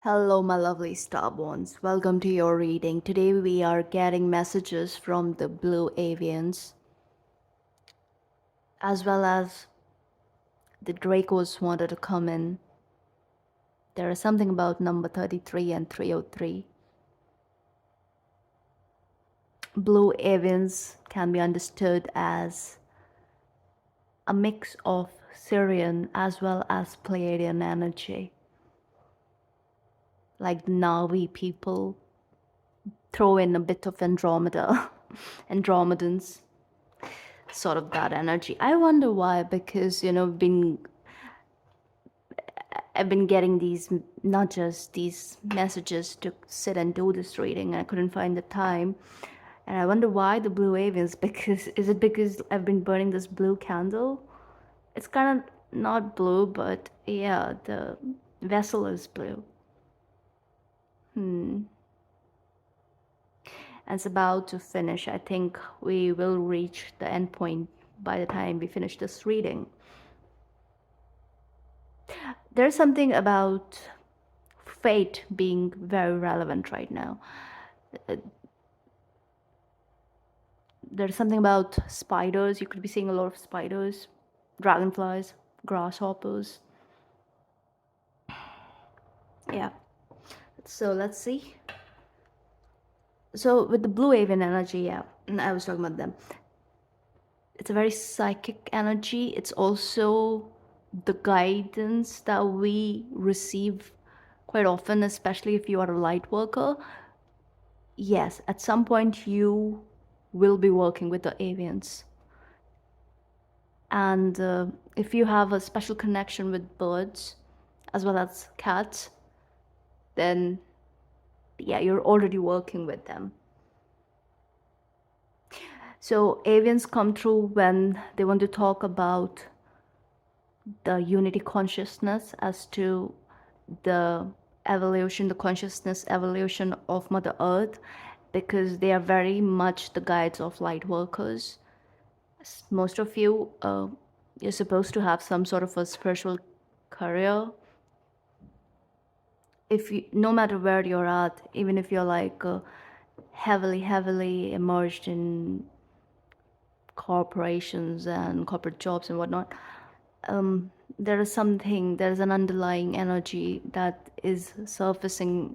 Hello, my lovely starborns. Welcome to your reading. Today we are getting messages from the blue avians, as well as the Dracos wanted to come in. There is something about number 33 and 303. Blue avians can be understood as a mix of Syrian as well as Pleiadian energy. Like the Navi people throw in a bit of Andromeda, Andromedans, sort of that energy. I wonder why, because I've been getting these nudges, these messages to sit and do this reading, and I couldn't find the time. And I wonder why the blue avians. Because is it because I've been burning this blue candle? It's kind of not blue, but yeah, the vessel is blue. And it's about to finish. I think we will reach the end point by the time we finish this reading. There's something about fate being very relevant right now. There's something about spiders. You could be seeing a lot of spiders, dragonflies, grasshoppers. Yeah. So let's see. So with the blue avian energy, yeah, I was talking about them. It's a very psychic energy. It's also the guidance that we receive quite often, especially if you are a light worker. Yes, at some point you will be working with the avians. And if you have a special connection with birds as well as cats, then yeah, you're already working with them. So avians come through when they want to talk about the unity consciousness as to the evolution, the consciousness evolution of Mother Earth, because they are very much the guides of light workers. Most of you, you're supposed to have some sort of a spiritual career. If you, no matter where you're at, even if you're like heavily immersed in corporations and corporate jobs and whatnot, there is something, there's an underlying energy that is surfacing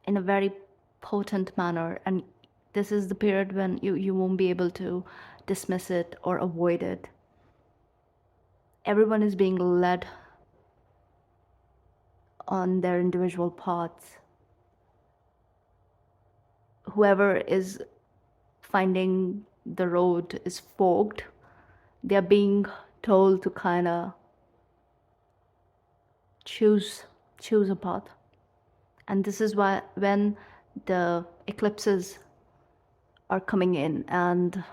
in a very potent manner, and this is the period when you won't be able to dismiss it or avoid it. Everyone is being led on their individual paths. Whoever is finding the road is fogged, they're being told to kind of choose a path. And this is why when the eclipses are coming in, and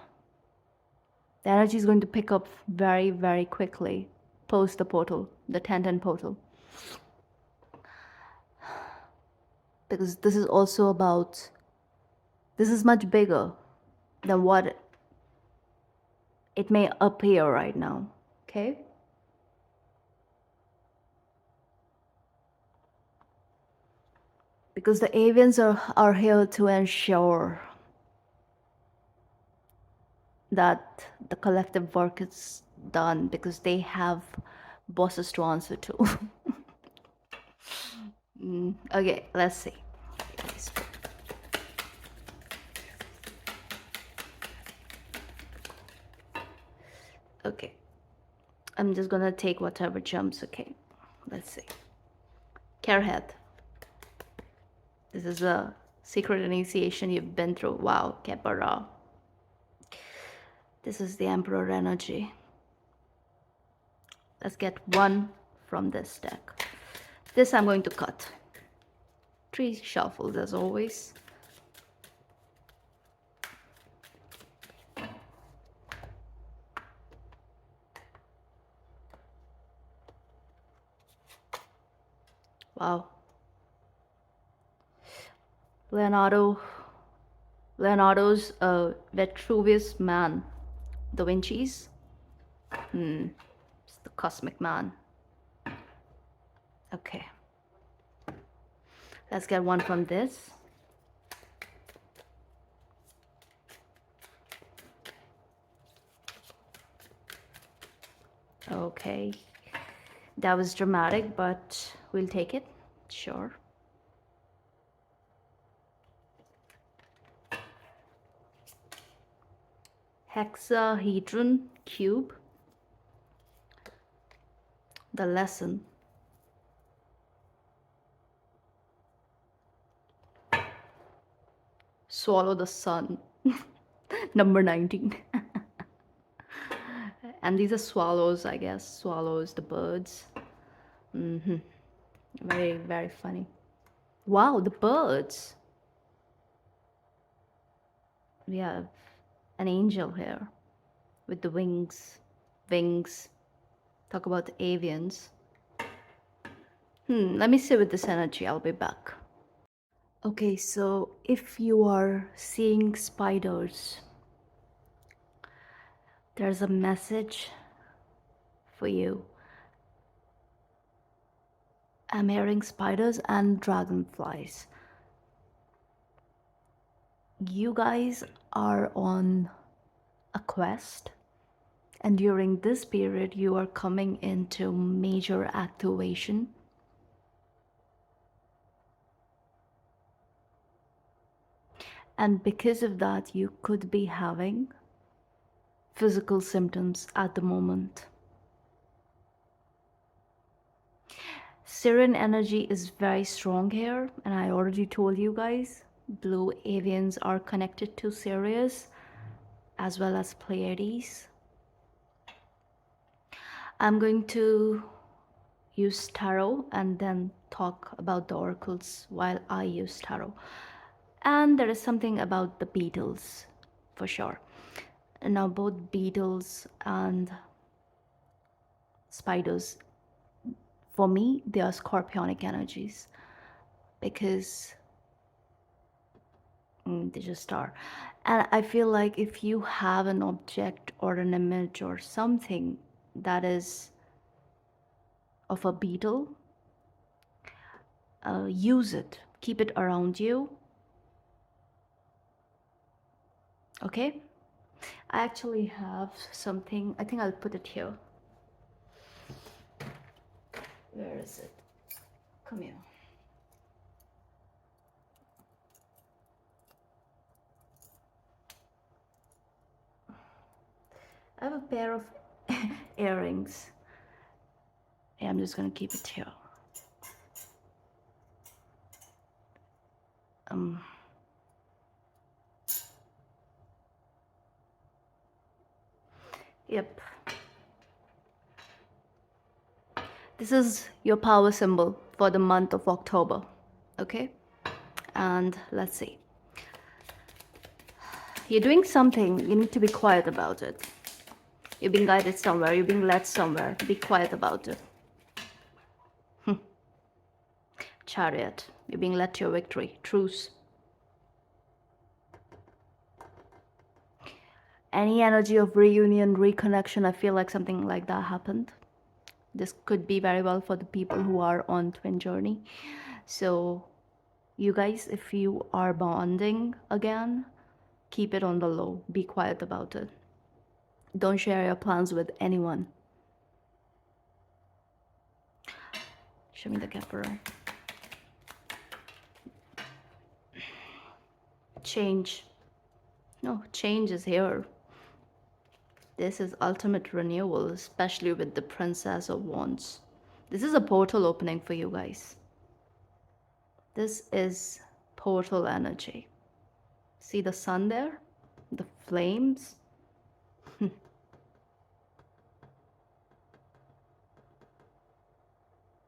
the energy is going to pick up very quickly post the portal, the 1010 portal, because this is also about, this is much bigger than what it may appear right now. Okay, because the avians are here to ensure that the collective work is done, because they have bosses to answer to. Okay, let's see. Okay, I'm just gonna take whatever jumps. Okay, let's see. Carehead. This is a secret initiation you've been through. Wow, Kepara. This is the Emperor energy. Let's get one from this deck. This I'm going to cut. 3 shuffles as always. Wow. Leonardo's Vitruvius Man. Da Vinci's. It's the cosmic man. Okay. Let's get one from this. Okay. That was dramatic, but we'll take it. Sure. Hexahedron cube. The lesson. Swallow the sun. Number 19. And these are swallows, I guess. Swallows, the birds. Very, very funny. Wow, the birds. We have an angel here with the wings. Wings. Talk about the avians. Let me sit with this energy. I'll be back. Okay, so if you are seeing spiders, there's a message for you. I'm hearing spiders and dragonflies. You guys are on a quest, and during this period, you are coming into major activation. And because of that, you could be having physical symptoms at the moment. Siren energy is very strong here, and I already told you guys, blue avians are connected to Sirius as well as Pleiades. I'm going to use tarot and then talk about the oracles while I use tarot. And there is something about the beetles for sure. Now both beetles and spiders, for me, they are scorpionic energies because they just are. And I feel like if you have an object or an image or something that is of a beetle, use it, keep it around you. Okay, I actually have something. I think I'll put it here. Where is it? Come here. I have a pair of earrings. Yeah, I'm just gonna keep it here. Yep. This is your power symbol for the month of October. Okay? And let's see. You're doing something, you need to be quiet about it. You're being guided somewhere, you're being led somewhere. Be quiet about it. Chariot, you're being led to your victory. Truce. Any energy of reunion, reconnection, I feel like something like that happened. This could be very well for the people who are on twin journey. So you guys, if you are bonding again, keep it on the low. Be quiet about it. Don't share your plans with anyone. Show me the Emperor. Change. No, change is here. This is ultimate renewal, especially with the Princess of Wands. This is a portal opening for you guys. This is portal energy. See the sun there? The flames?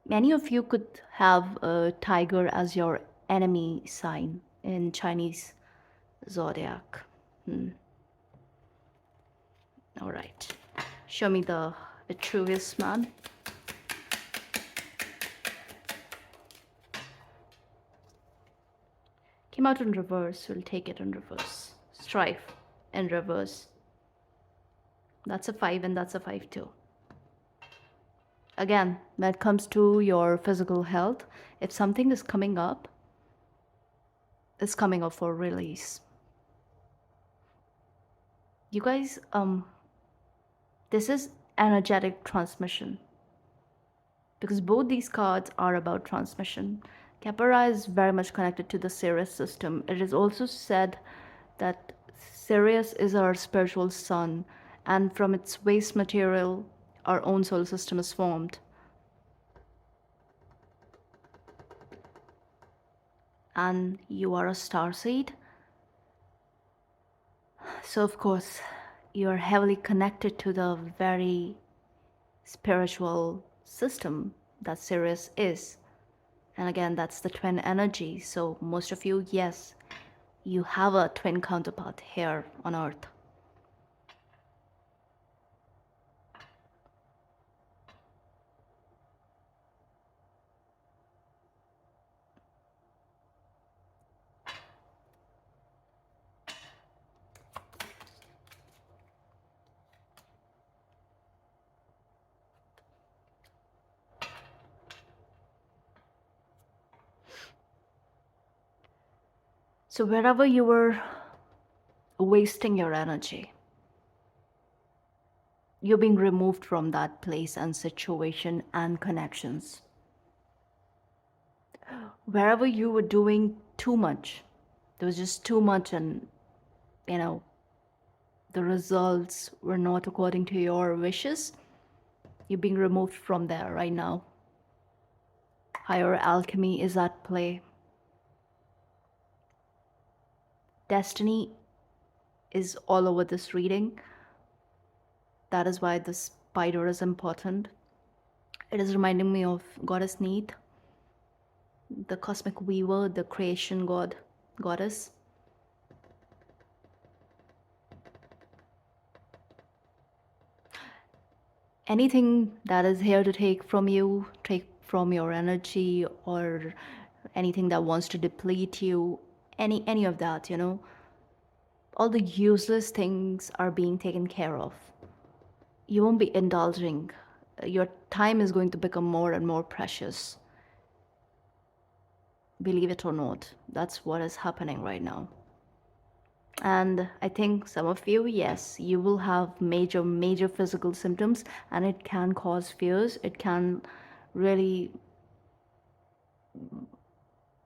Many of you could have a tiger as your enemy sign in Chinese zodiac. All right. Show me the Vitruvius man. Came out in reverse. We'll take it in reverse. Strife in reverse. That's a 5 and that's a 5 too. Again, when it comes to your physical health, if something is coming up, is coming up for release. You guys, this is energetic transmission, because both these cards are about transmission. Capra is very much connected to the Sirius system. It is also said that Sirius is our spiritual sun, and from its waste material, our own solar system is formed. And you are a starseed. So, of course, you're heavily connected to the very spiritual system that Sirius is. And again, that's the twin energy. So, most of you, yes, you have a twin counterpart here on Earth. So, wherever you were wasting your energy, you're being removed from that place and situation and connections. Wherever you were doing too much, there was just too much, and the results were not according to your wishes, you're being removed from there right now. Higher alchemy is at play. Destiny is all over this reading. That is why the spider is important. It is reminding me of Goddess Neith, the cosmic weaver, the creation goddess. Anything that is here to take from you, take from your energy, or anything that wants to deplete you, any of that, all the useless things are being taken care of. You won't be indulging. Your time is going to become more and more precious. Believe it or not, that's what is happening right now. And I think some of you, yes, you will have major physical symptoms, and it can cause fears. It can really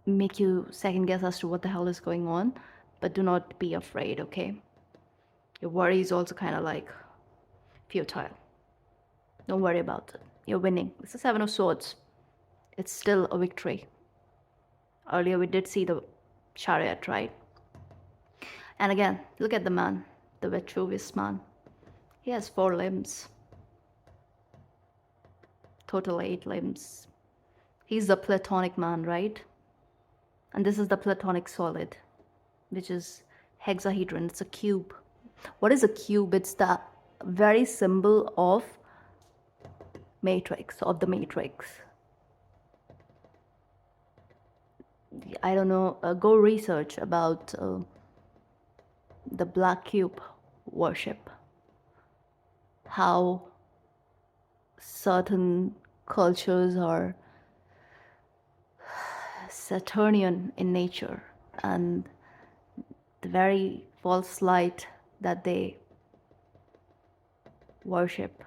make you second guess as to what the hell is going on. But do not be afraid, okay? Your worry is also kind of like futile. Don't worry about it. You're winning. It's the Seven of Swords. It's still a victory. Earlier we did see the chariot, right? And again, look at the man, the Vitruvius man. He has 4 limbs. Total 8 limbs. He's the Platonic man, right? And this is the Platonic solid, which is hexahedron. It's a cube. What is a cube? It's the very symbol of matrix, of the matrix. I don't know, go research about the black cube worship, how certain cultures are Saturnian in nature, and the very false light that they worship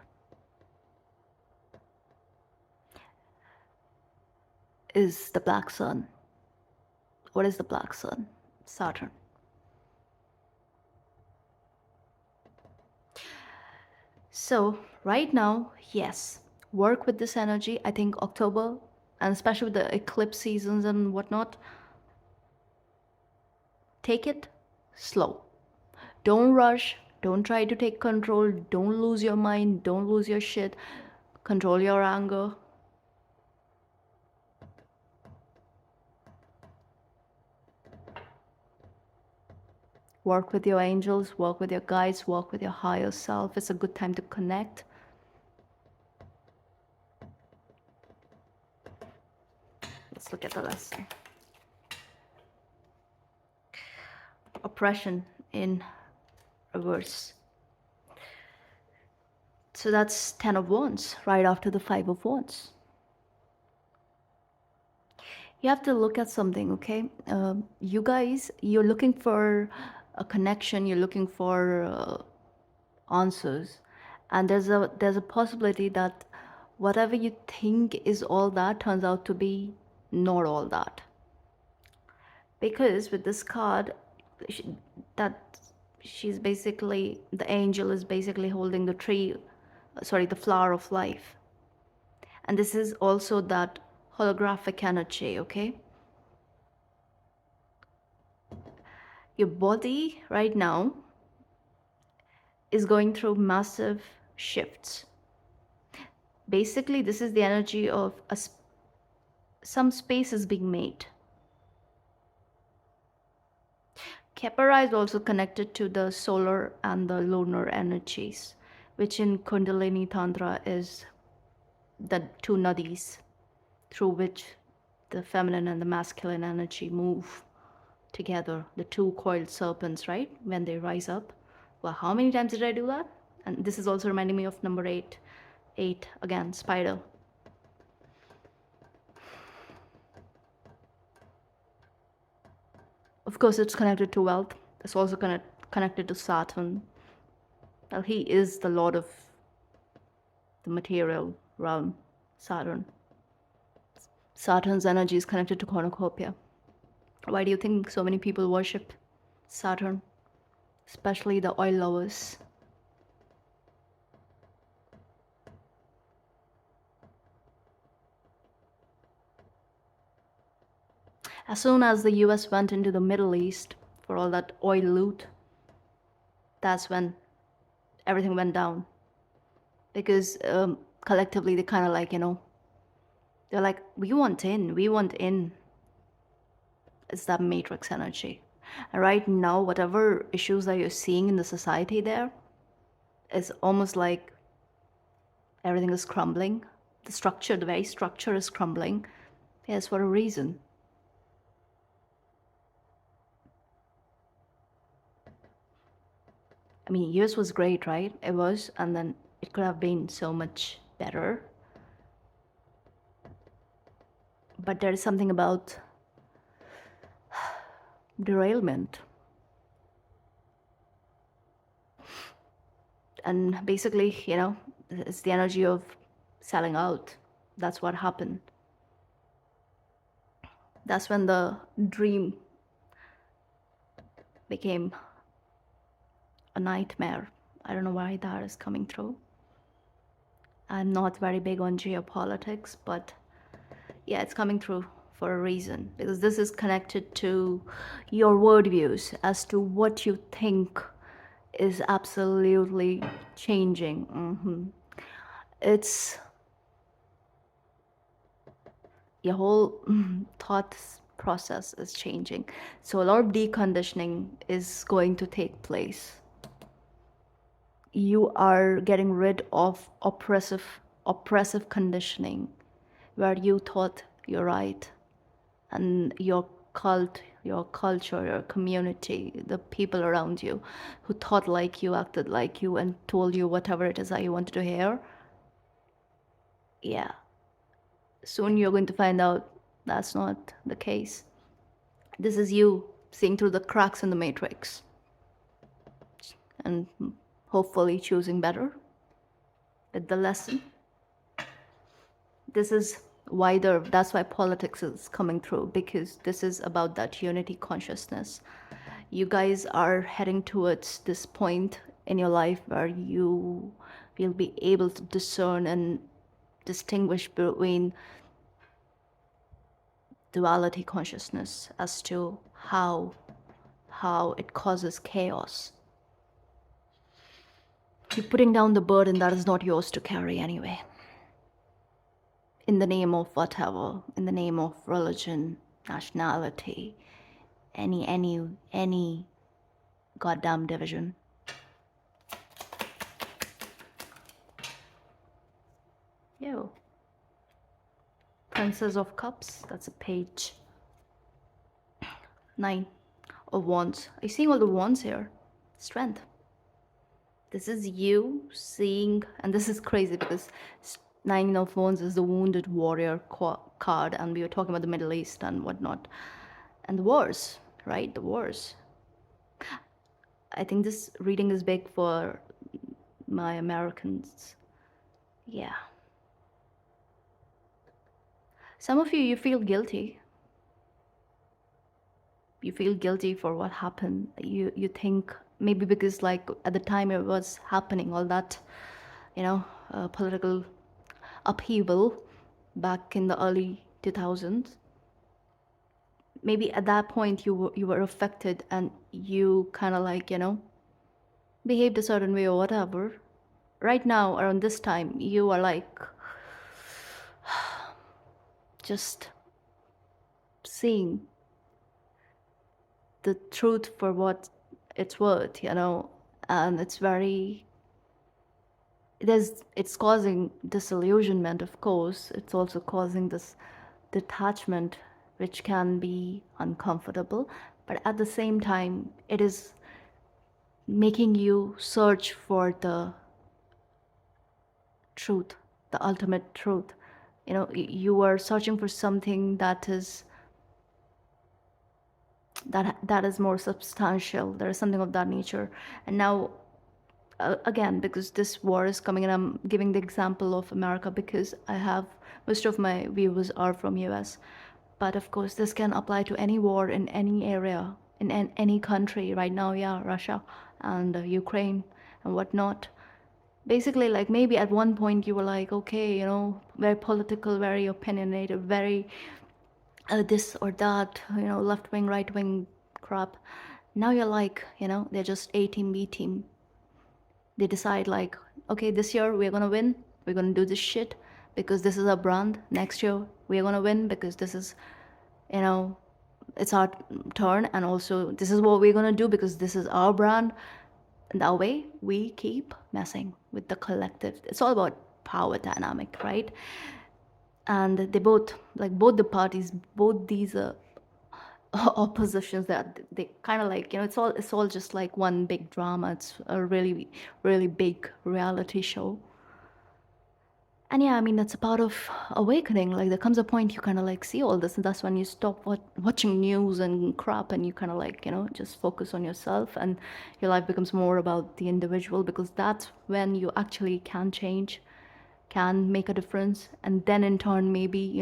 is the black sun. What is the black sun? Saturn. So right now, yes, work with this energy. I think October, and especially with the eclipse seasons and whatnot, take it slow. Don't rush. Don't try to take control. Don't lose your mind. Don't lose your shit. Control your anger. Work with your angels, work with your guides, work with your higher self. It's a good time to connect. Let's look at the lesson. Oppression in reverse. So that's 10 of Wands, right after the 5 of Wands. You have to look at something, okay? You guys, you're looking for a connection, you're looking for answers, and there's a possibility that whatever you think is all that turns out to be not all that. Because with this card, she, that she's basically, the angel is basically holding the tree, sorry, the flower of life, and this is also that holographic energy, okay? Your body right now is going through massive shifts. Basically, this is the energy of some space is being made. Kepara is also connected to the solar and the lunar energies, which in Kundalini Tantra is the two nadis through which the feminine and the masculine energy move together, the two coiled serpents, right? When they rise up. Well, how many times did I do that? And this is also reminding me of number 8. 8, again, spider. Of course, it's connected to wealth. It's also connected to Saturn. Well, he is the lord of the material realm, Saturn. Saturn's energy is connected to cornucopia. Why do you think so many people worship Saturn? Especially the oil lovers. As soon as the US went into the Middle East for all that oil loot, that's when everything went down. Because collectively they kind of like, they're like, we want in. It's that matrix energy. And right now, whatever issues that you're seeing in the society there, it's almost like everything is crumbling. The structure, the very structure is crumbling. Yes, for a reason. I mean, yours was great, right? It was, and then it could have been so much better. But there is something about derailment. And basically, it's the energy of selling out. That's what happened. That's when the dream became a nightmare. I don't know why that is coming through. I'm not very big on geopolitics, but yeah, it's coming through for a reason, because this is connected to your worldviews as to what you think is absolutely changing. It's your whole thought process is changing. So a lot of deconditioning is going to take place. You are getting rid of oppressive conditioning, where you thought you're right, and your cult, your culture, your community, the people around you who thought like you, acted like you, and told you whatever it is that you wanted to hear. Yeah, soon you're going to find out that's not the case. This is you seeing through the cracks in the matrix and hopefully choosing better with the lesson. This is wider. That's why politics is coming through, because this is about that unity consciousness. You guys are heading towards this point in your life where you will be able to discern and distinguish between duality consciousness as to how it causes chaos. You're putting down the burden that is not yours to carry anyway. In the name of whatever, in the name of religion, nationality, any goddamn division. Yo. Princess of Cups, that's a page. 9 of Wands. Are you seeing all the wands here? Strength. This is you seeing, and this is crazy because 9 of Wands is the wounded warrior card, and we were talking about the Middle East and whatnot, and the wars, right? The wars. I think this reading is big for my Americans. Yeah. Some of you feel guilty. You feel guilty for what happened. You think maybe because like at the time it was happening, all that, political upheaval back in the early 2000s. Maybe at that point you were affected, and you kind of like behaved a certain way or whatever. Right now, around this time, you are like just seeing the truth for what it's worth, and it's causing disillusionment, of course. It's also causing this detachment, which can be uncomfortable, but at the same time, it is making you search for the truth, the ultimate truth. You are searching for something that is more substantial. There is something of that nature. And now, again, because this war is coming, and I'm giving the example of America because I have most of my viewers are from US, but of course this can apply to any war in any area, in any country right now. Yeah, Russia and Ukraine and whatnot. Basically, like, maybe at one point you were like, okay, very political, very opinionated, very this or that, left wing, right wing crap. Now you're like, they're just A team, B team. They decide, like, okay, this year we're gonna win, we're gonna do this shit because this is our brand. Next year we're gonna win because this is, it's our turn, and also this is what we're gonna do because this is our brand. And that way we keep messing with the collective. It's all about power dynamic, right? And they both, like, both the parties, both these oppositions, that they kind of like, it's all just like one big drama. It's a really, really big reality show. And yeah, I mean, that's a part of awakening. Like, there comes a point you kind of like see all this, and that's when you stop watching news and crap, and you kind of like, just focus on yourself, and your life becomes more about the individual, because that's when you actually can change, can make a difference, and then in turn, maybe,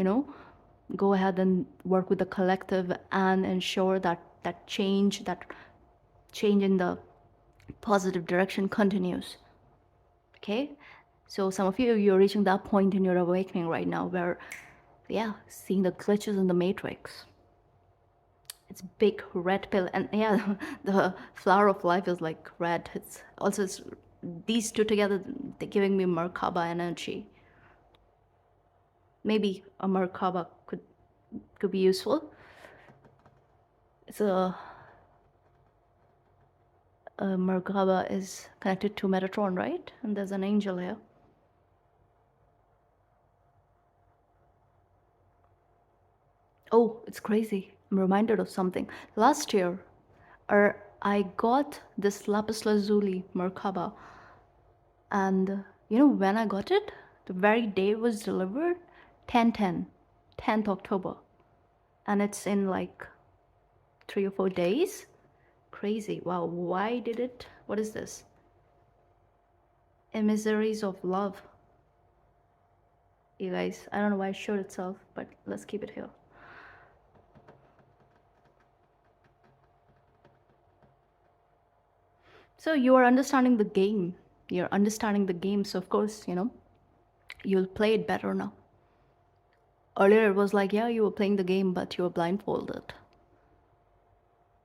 go ahead and work with the collective and ensure that change in the positive direction continues. Okay, so some of you're reaching that point in your awakening right now where, yeah, seeing the glitches in the matrix. It's big red pill, and yeah, the flower of life is like red. It's these two together, they're giving me MERKABA energy. Maybe a MERKABA could be useful. It's MERKABA is connected to Metatron, right? And there's an angel here. Oh, it's crazy. I'm reminded of something. Last year, I got this lapis lazuli MERKABA, and when I got it? The very day it was delivered, 10th October, and it's in like 3 or 4 days. Crazy. Wow. Why did it? What is this? Emissaries of love. You guys, I don't know why it showed itself, but let's keep it here. So you are understanding the game. You're understanding the game. So of course, you'll play it better now. Earlier it was like, yeah, you were playing the game, but you were blindfolded.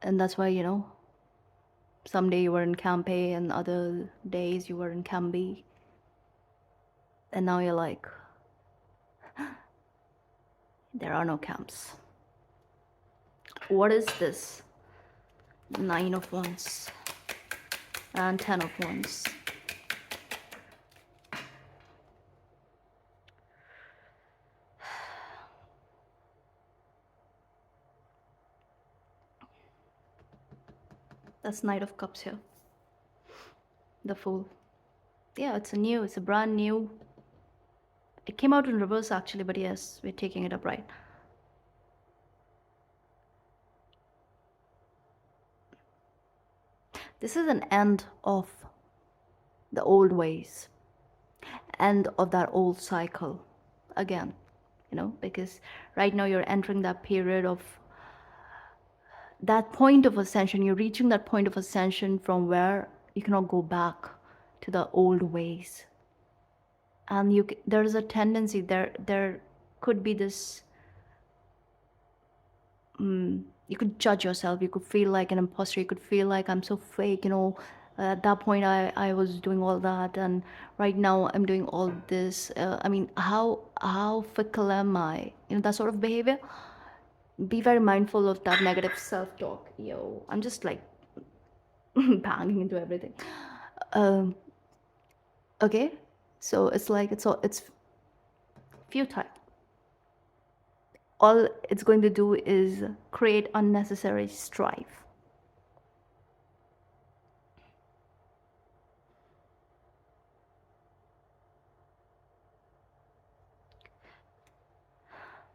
And that's why, someday you were in Camp A and other days you were in Camp B. And now you're like, there are no camps. What is this? 9 of Wands and 10 of Wands. That's Knight of Cups here. The Fool. Yeah, it's a brand new It came out in reverse actually, but yes, we're taking it up right. This is an end of the old ways, end of that old cycle again, you know, because right now you're entering that period of that point of ascension. You're reaching that point of ascension from where you cannot go back to the old ways. And there's a tendency there could be this you could judge yourself, you could feel like an imposter, you could feel like I'm so fake, you know. At that point I was doing all that, and right now I'm doing all this. I mean, how fickle am I, you know, that sort of behavior. Be very mindful of that negative self-talk. Yo, I'm just like banging into everything. um okay, so it's like it's futile. All it's going to do is create unnecessary strife.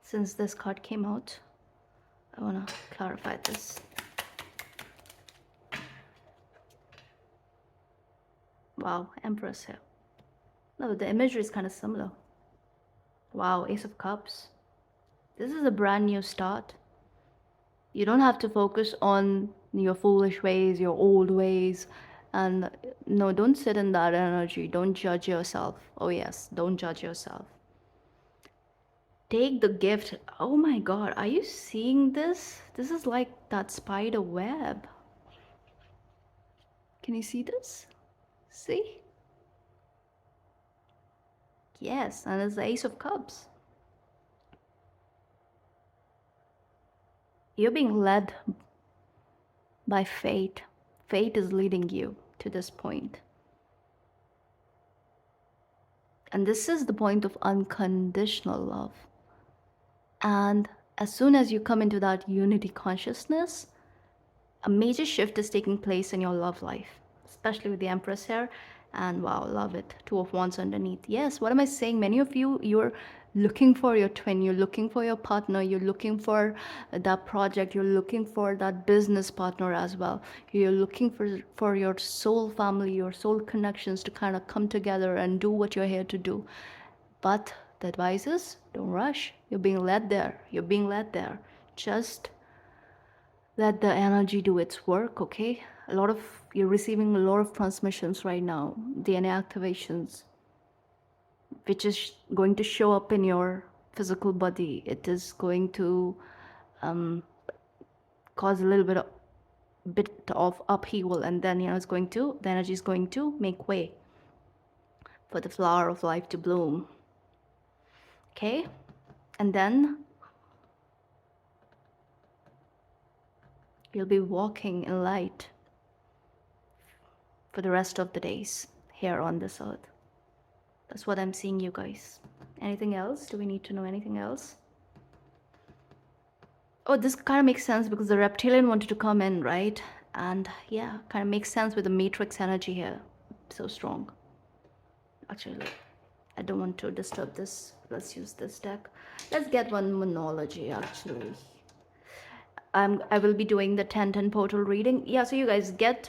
Since this card came out, I want to clarify this. Wow, Empress here. No, the imagery is kind of similar. Wow, Ace of Cups. This is a brand new start. You don't have to focus on your foolish ways, your old ways. And no, don't sit in that energy. Don't judge yourself. Oh, yes, don't judge yourself. Take the gift. Oh my God, are you seeing this? This is like that spider web. Can you see this? See? Yes, and it's the Ace of Cups. You're being led by fate. Fate is leading you to this point. And this is the point of unconditional love. And as soon as you come into that unity consciousness, a major shift is taking place in your love life, especially with the Empress here. And wow, love it. Two of Wands underneath. Yes, what am I saying? Many of you, you're looking for your twin, you're looking for your partner, you're looking for that project, you're looking for that business partner as well. You're looking for your soul family, your soul connections to kind of come together and do what you're here to do. But the advice is don't rush. You're being led there. You're being led there. Just let the energy do its work, okay? You're receiving a lot of transmissions right now, DNA activations, which is going to show up in your physical body. It is going to cause a little bit of upheaval, and then, you know, the energy is going to make way for the flower of life to bloom. Okay? And then you'll be walking in light for the rest of the days here on this earth. That's what I'm seeing, you guys. Anything else? Do we need to know anything else? Oh, this kind of makes sense because the reptilian wanted to come in, right? And yeah, kind of makes sense with the matrix energy here. So strong. Actually, I don't want to disturb this. Let's use this deck. Let's get one monology, actually. I will be doing the 10-10 portal reading. Yeah, so you guys get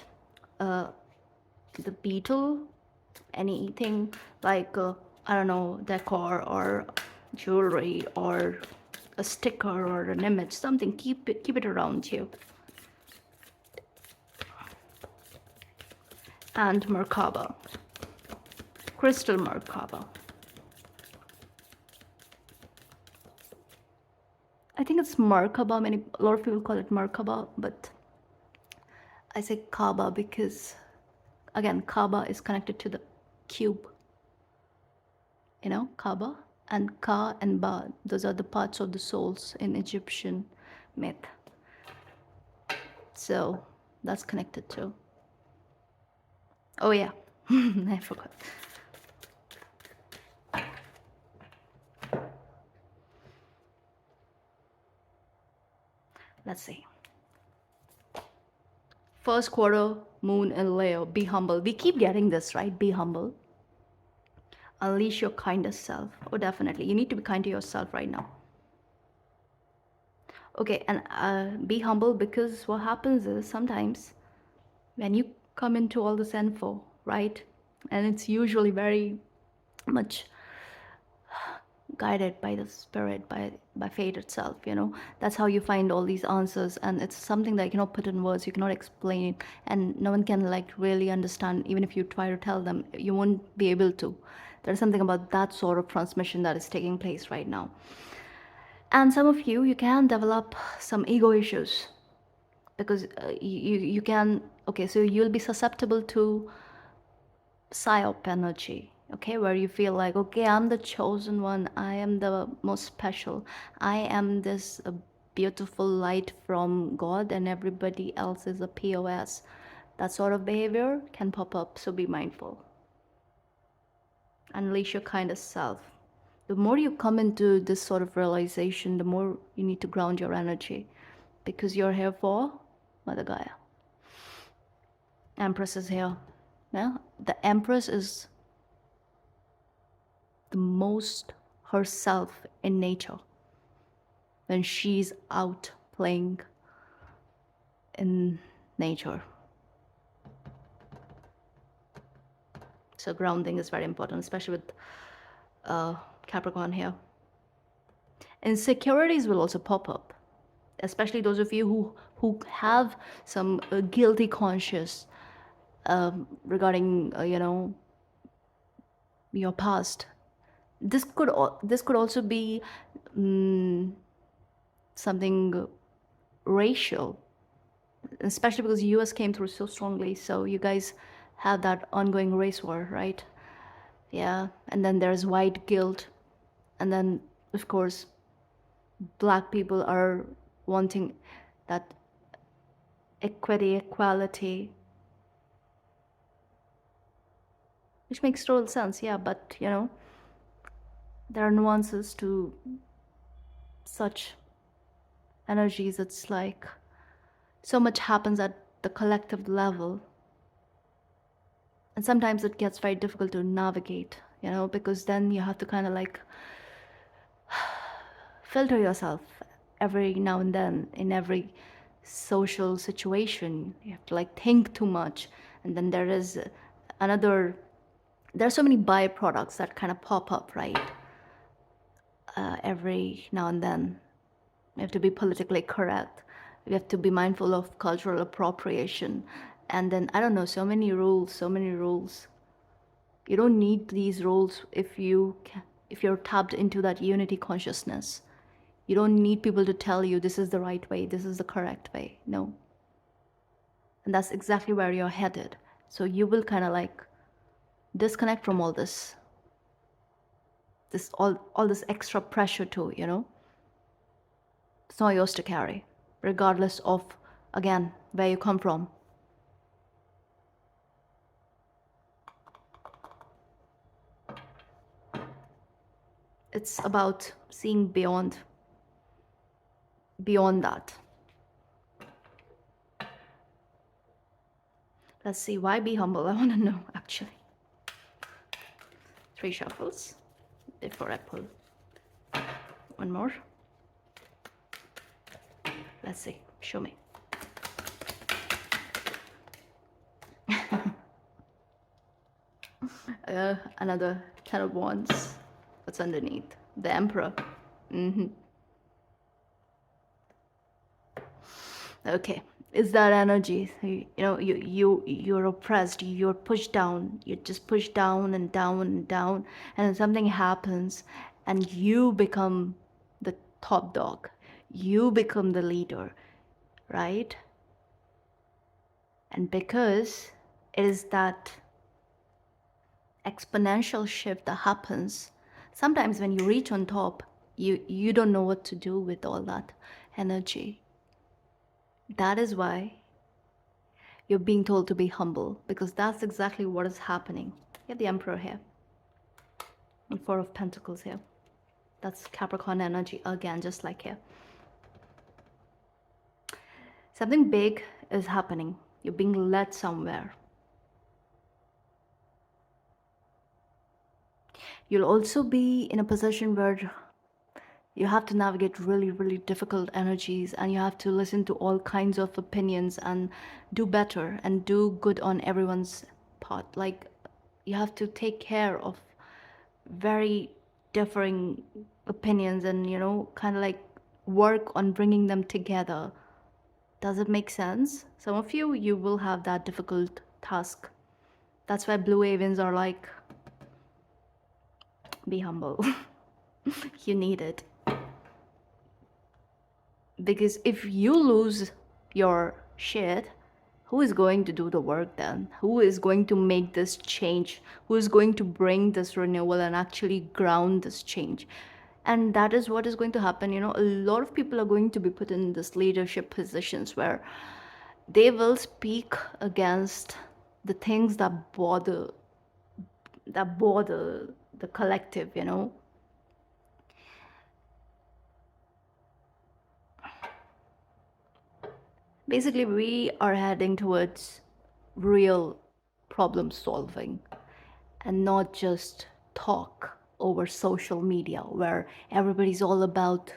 the beetle, anything like I don't know, decor or jewelry or a sticker or an image, something. Keep it around you. And MERKABA, crystal MERKABA. I think it's MERKABA. A lot of people call it MERKABA, but I say Kaaba because, again, Kaaba is connected to the cube. You know, Kaaba and Ka and Ba. Those are the parts of the souls in Egyptian myth. So that's connected too. Oh yeah, I forgot. Let's see. First quarter, moon in Leo. Be humble. We keep getting this, right? Be humble. Unleash your kindest self. Oh, definitely. You need to be kind to yourself right now. Okay, and be humble, because what happens is sometimes when you come into all this info, right? And it's usually very much guided by the spirit, by fate itself, you know. That's how you find all these answers, and it's something that you cannot put in words, you cannot explain, and no one can like really understand. Even if you try to tell them, you won't be able to. There's something about that sort of transmission that is taking place right now. And some of you can develop some ego issues, because you can, okay, so you'll be susceptible to psyop energy, okay, where you feel like, okay, I'm the chosen one, I am the most special, I am this beautiful light from God, and everybody else is a POS. That sort of behavior can pop up, so be mindful. Unleash your kindest self. The more you come into this sort of realization, the more you need to ground your energy, because you're here for Mother Gaia. Empress is here. Yeah, the Empress is the most herself in nature when she's out playing in nature. So grounding is very important, especially with Capricorn here. Insecurities will also pop up, especially those of you who have some guilty conscience regarding you know, your past. This could also be something racial, especially because the US came through so strongly. So you guys have that ongoing race war, right? Yeah. And then there's white guilt. And then, of course, black people are wanting that equity, equality, which makes total sense. Yeah. But, you know, there are nuances to such energies. It's like so much happens at the collective level, and sometimes it gets very difficult to navigate, you know, because then you have to kind of like filter yourself every now and then in every social situation. You have to like think too much, and then there is another, there are so many byproducts that kind of pop up, right? Every now and then we have to be politically correct, we have to be mindful of cultural appropriation, and then I don't know, so many rules, so many rules. You don't need these rules if if you're tapped into that unity consciousness. You don't need people to tell you this is the right way, this is the correct way. No. And that's exactly where you're headed. So you will kind of like disconnect from all this, all this extra pressure too, you know. It's not yours to carry, regardless of, again, where you come from. It's about seeing beyond that. Let's see, why be humble? I want to know, actually. 3 shuffles before I pull one more. Let's see, show me. Another 10 of Wands. What's underneath? The Emperor. Okay, it's that energy. You know, you're oppressed, you're pushed down, you're just pushed down and down and down, and then something happens and you become the top dog, you become the leader, right? And because it is that exponential shift that happens, sometimes when you reach on top, you don't know what to do with all that energy. That is why you're being told to be humble, because that's exactly what is happening. You have the Emperor here and 4 of Pentacles here. That's Capricorn energy again, just like here. Something big is happening. You're being led somewhere. You'll also be in a position where you have to navigate really, really difficult energies, and you have to listen to all kinds of opinions and do better and do good on everyone's part. Like, you have to take care of very differing opinions and, kind of like work on bringing them together. Does it make sense? Some of you will have that difficult task. That's why blue avians are like, be humble. You need it. Because if you lose your shit, who is going to do the work then? Who is going to make this change? Who is going to bring this renewal and actually ground this change? And that is what is going to happen. A lot of people are going to be put in this leadership positions where they will speak against the things that bother the collective. Basically, we are heading towards real problem solving and not just talk over social media where everybody's all about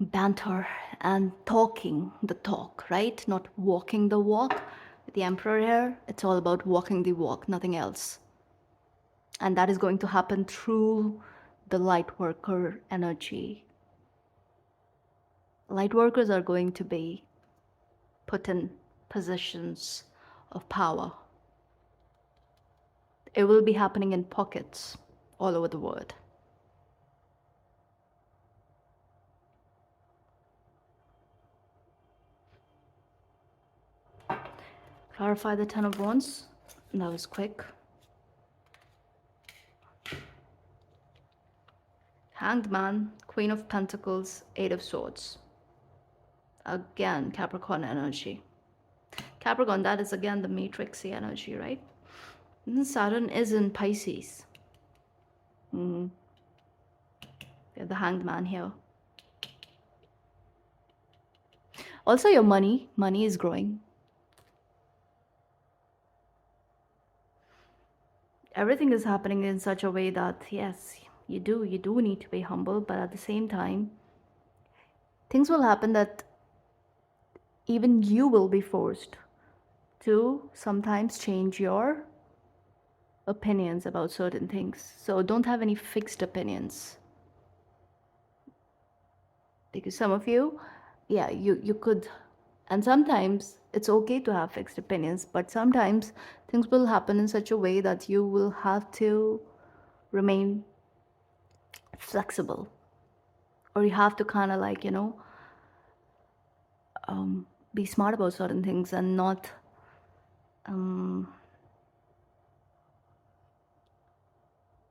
banter and talking the talk, right? Not walking the walk. The emperor here, it's all about walking the walk, nothing else. And that is going to happen through the light worker energy. Light workers are going to be put in positions of power. It will be happening in pockets all over the world. Clarify the Ten of Wands. That was quick. Hanged Man, Queen of Pentacles, Eight of Swords. Again, Capricorn energy. Capricorn, that is again the matrixy energy, right? And Saturn is in Pisces. We have the Hanged Man here. Also, your money is growing. Everything is happening in such a way that, yes, you do need to be humble, but at the same time, things will happen that even you will be forced to sometimes change your opinions about certain things. So don't have any fixed opinions. Because some of you, yeah, you could, and sometimes it's okay to have fixed opinions, but sometimes things will happen in such a way that you will have to remain flexible, or you have to kind of like, be smart about certain things and not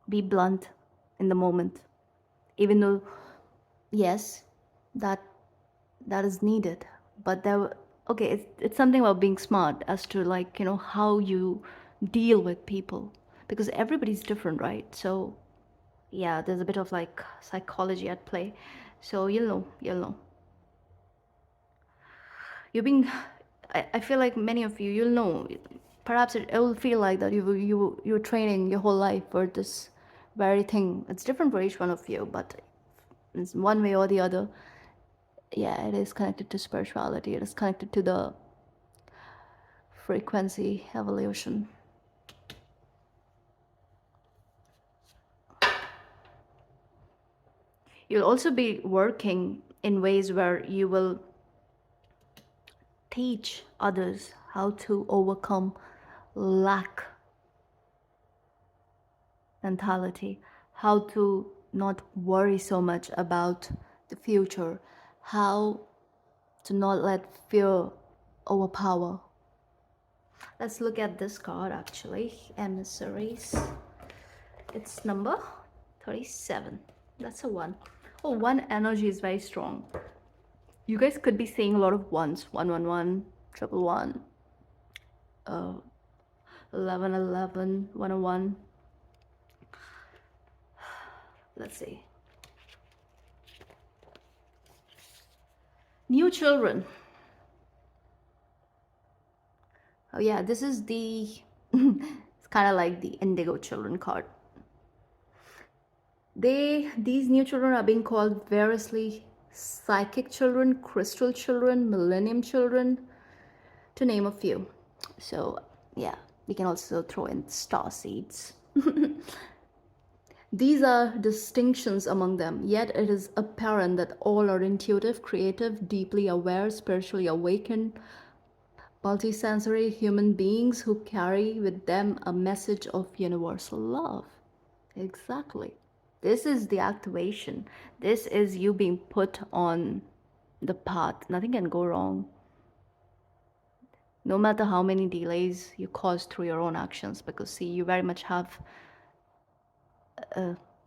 be blunt in the moment, even though, yes, that is needed. But okay, it's something about being smart as to like, how you deal with people, because everybody's different, right? So yeah, there's a bit of like psychology at play. So you'll know. You're being, I feel like many of you'll know. Perhaps it will feel like that you're training your whole life for this very thing. It's different for each one of you, but it's one way or the other. Yeah, it is connected to spirituality. It is connected to the frequency evolution. You'll also be working in ways where you will teach others how to overcome lack mentality, how to not worry so much about the future, how to not let fear overpower. Let's look at this card actually, emissaries. It's number 37. That's a 1. Oh, 1 energy is very strong. You guys could be seeing a lot of ones. 111, 111, 1111, 101. Let's see. New children. Oh yeah, this is the it's kind of like the indigo children card. These new children are being called variously psychic children, crystal children, millennium children, to name a few. So yeah, we can also throw in star seeds. These are distinctions among them, yet it is apparent that all are intuitive, creative, deeply aware, spiritually awakened, multisensory human beings who carry with them a message of universal love. Exactly. This is the activation. This is you being put on the path. Nothing can go wrong. No matter how many delays you cause through your own actions, because see, you very much have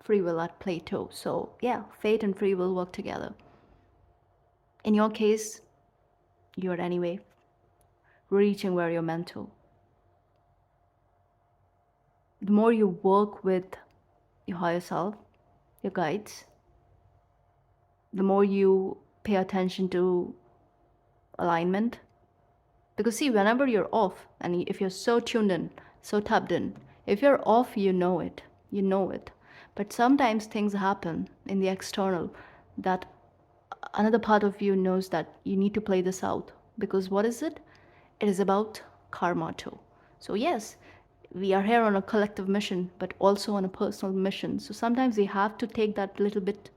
free will at play too. So yeah, fate and free will work together. In your case, you're anyway reaching where you're meant to. The more you work with your higher self, your guides, the more you pay attention to alignment. Because see, whenever you're off, and if you're so tuned in, so tapped in, if you're off, you know it. You know it. But sometimes things happen in the external that another part of you knows that you need to play this out. Because what is it? It is about karma too. So yes, we are here on a collective mission, but also on a personal mission. So sometimes we have to take that little bit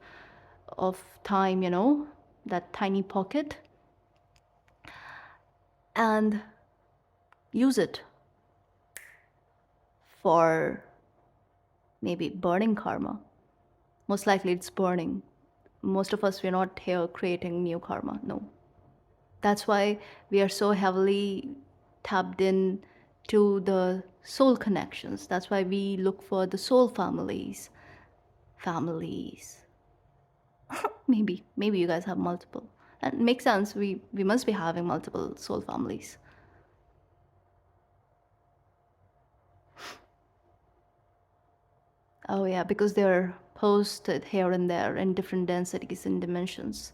of time, that tiny pocket, and use it for maybe burning karma. Most likely it's burning. Most of us, we're not here creating new karma. No. That's why we are so heavily tapped in to the soul connections. That's why we look for the soul families. Maybe you guys have multiple. That makes sense. We must be having multiple soul families. Oh yeah, because they're posted here and there in different densities and dimensions.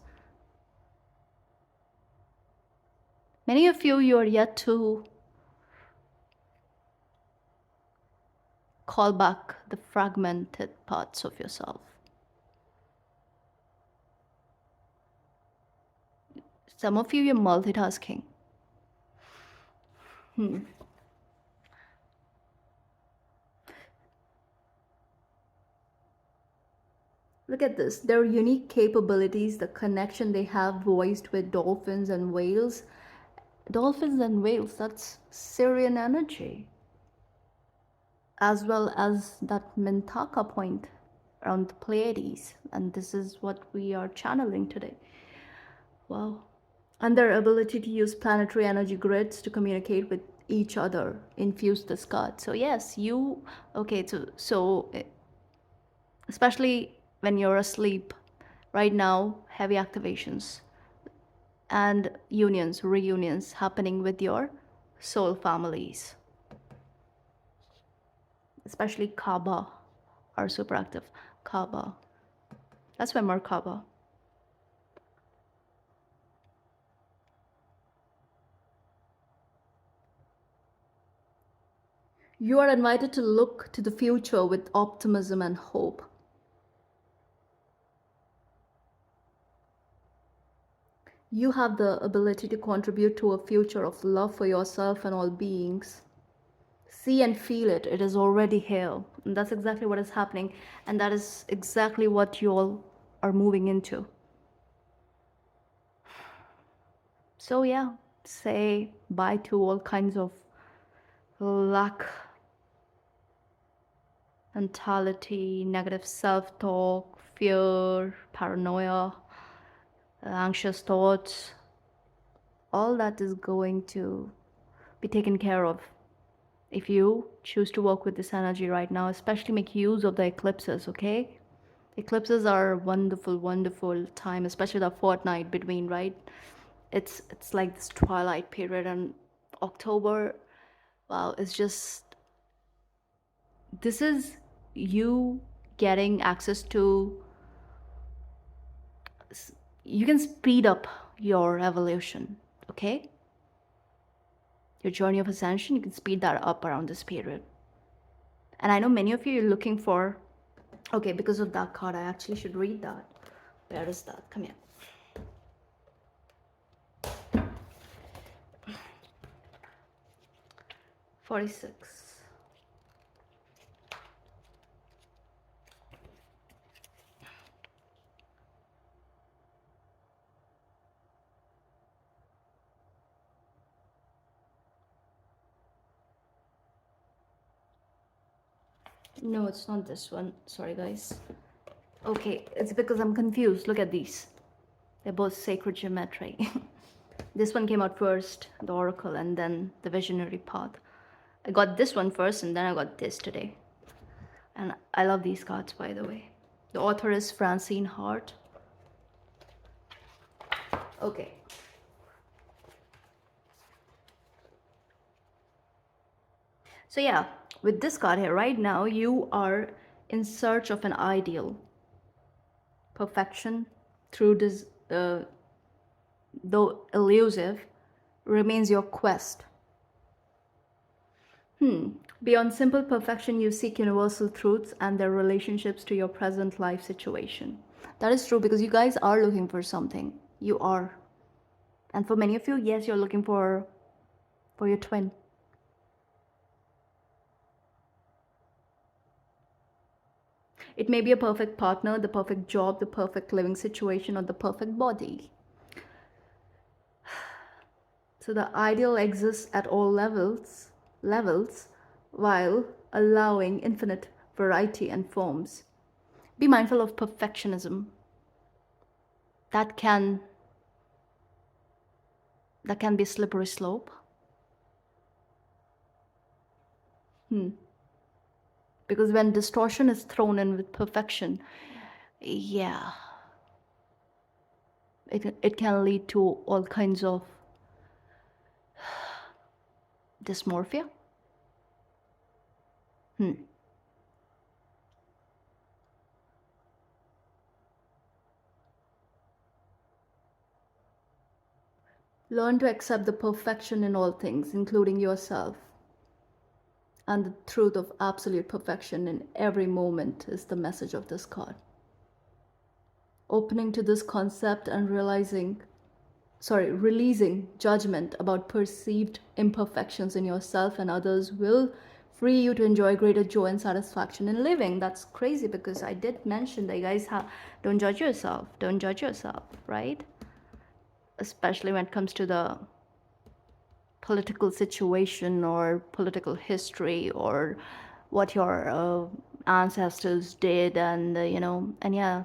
Many of you are yet to call back the fragmented parts of yourself. Some of you're multitasking. Look at this. Their unique capabilities, the connection they have voiced with dolphins and whales. Dolphins and whales, that's Syrian energy. As well as that Mintaka point around the Pleiades. And this is what we are channeling today. Wow. And their ability to use planetary energy grids to communicate with each other, infuse this card. So yes, so especially when you're asleep, right now, heavy activations and reunions happening with your soul families. Especially Kaaba are super active. Kaaba. That's why MERKABA. You are invited to look to the future with optimism and hope. You have the ability to contribute to a future of love for yourself and all beings. See and feel it. It is already here. And that's exactly what is happening. And that is exactly what you all are moving into. So yeah, say bye to all kinds of lack mentality, negative self-talk, fear, paranoia, anxious thoughts. All that is going to be taken care of if you choose to work with this energy right now. Especially make use of the eclipses, okay? Eclipses are a wonderful, wonderful time, especially the fortnight between, right? It's like this twilight period, and October, wow, it's just, this is you getting access to, you can speed up your evolution, okay? Your journey of ascension, you can speed that up around this period. And I know many of you are looking for Okay, because of that card, I actually should read that. Where is that? Come here. $46. No, it's not this one. Sorry, guys. Okay, it's because I'm confused. Look at these. They're both sacred geometry. This one came out first, the oracle, and then the visionary path. I got this one first, and then I got this today. And I love these cards, by the way. The author is Francine Hart. Okay. So yeah, with this card here, right now, you are in search of an ideal. Perfection, through this, though elusive, remains your quest. Beyond simple perfection, you seek universal truths and their relationships to your present life situation. That is true, because you guys are looking for something. You are. And for many of you, yes, you're looking for your twin. It may be a perfect partner, the perfect job, the perfect living situation, or the perfect body. So the ideal exists at all levels, while allowing infinite variety and forms. Be mindful of perfectionism. That can be a slippery slope. Because when distortion is thrown in with perfection, yeah, it can lead to all kinds of dysmorphia. Learn to accept the perfection in all things, including yourself. And the truth of absolute perfection in every moment is the message of this card. Opening to this concept and releasing judgment about perceived imperfections in yourself and others will free you to enjoy greater joy and satisfaction in living. That's crazy, because I did mention that you guys don't judge yourself. Don't judge yourself, right? Especially when it comes to the political situation or political history or what your ancestors did, and and yeah,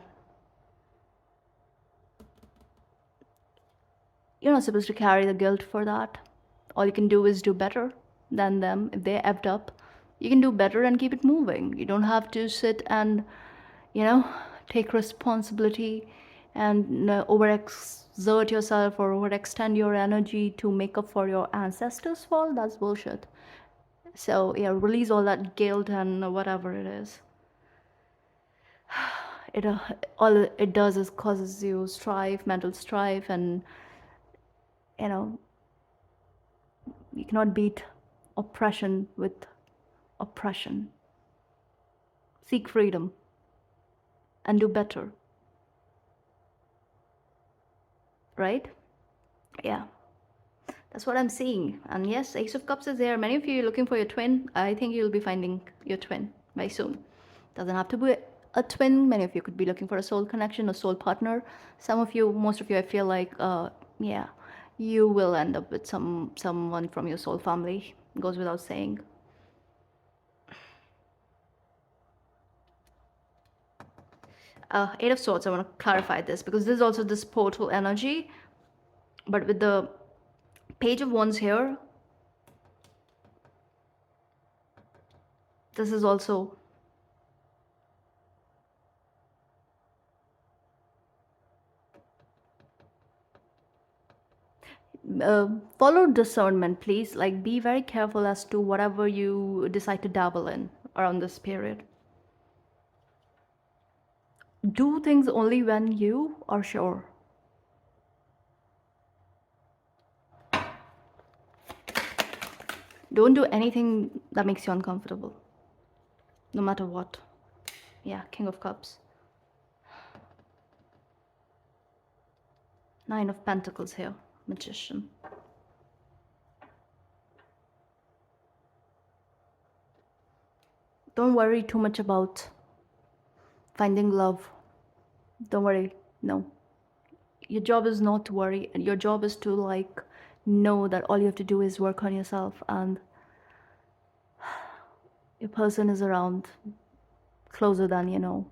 you're not supposed to carry the guilt for that. All you can do is do better than them. If they effed up, you can do better and keep it moving. You don't have to sit and take responsibility and overexert yourself or overextend your energy to make up for your ancestors' fault. That's bullshit. So yeah, release all that guilt and whatever it is. All it does is causes you strife, mental strife, and you cannot beat oppression with oppression. Seek freedom and do better. Right? Yeah. That's what I'm seeing. And yes, Ace of Cups is there. Many of you are looking for your twin. I think you'll be finding your twin very soon. Doesn't have to be a twin. Many of you could be looking for a soul connection, a soul partner. Some of you, most of you, I feel like, yeah, you will end up with someone from your soul family. Goes without saying. Eight of Swords, I want to clarify this, because this is also this portal energy. But with the Page of Wands here, this is also follow discernment, please. Like, be very careful as to whatever you decide to dabble in around this period. Do things only when you are sure. Don't do anything that makes you uncomfortable, no matter what. Yeah, King of Cups. 9 of Pentacles here. Magician. Don't worry too much about finding love. Don't worry. No. Your job is not to worry. Your job is to like know that all you have to do is work on yourself, and your person is around closer than you know.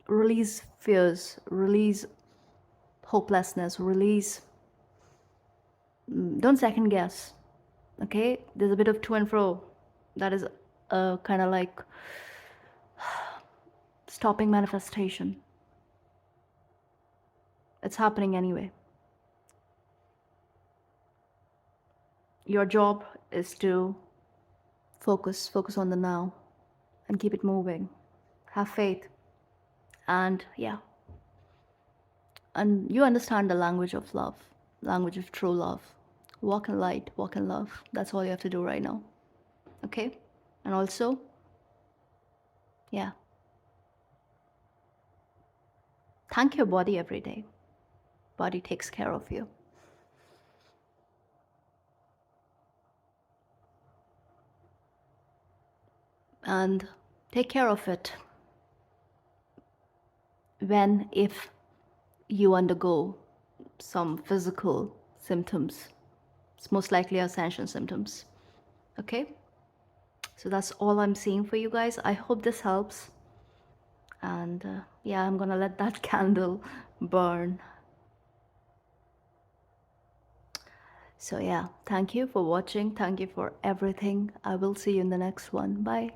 Release fears, release hopelessness, release. Don't second guess. Okay? There's a bit of to and fro. That is kind of like stopping manifestation. It's happening anyway. Your job is to focus on the now and keep it moving. Have faith. And yeah. And you understand the language of love, language of true love. Walk in light, walk in love. That's all you have to do right now. Okay? And also, yeah. Thank your body every day. Body takes care of you. And take care of it when, if you undergo some physical symptoms. It's most likely ascension symptoms. Okay? So that's all I'm seeing for you guys. I hope this helps. And yeah, I'm gonna let that candle burn. So yeah, thank you for watching. Thank you for everything. I will see you in the next one. Bye.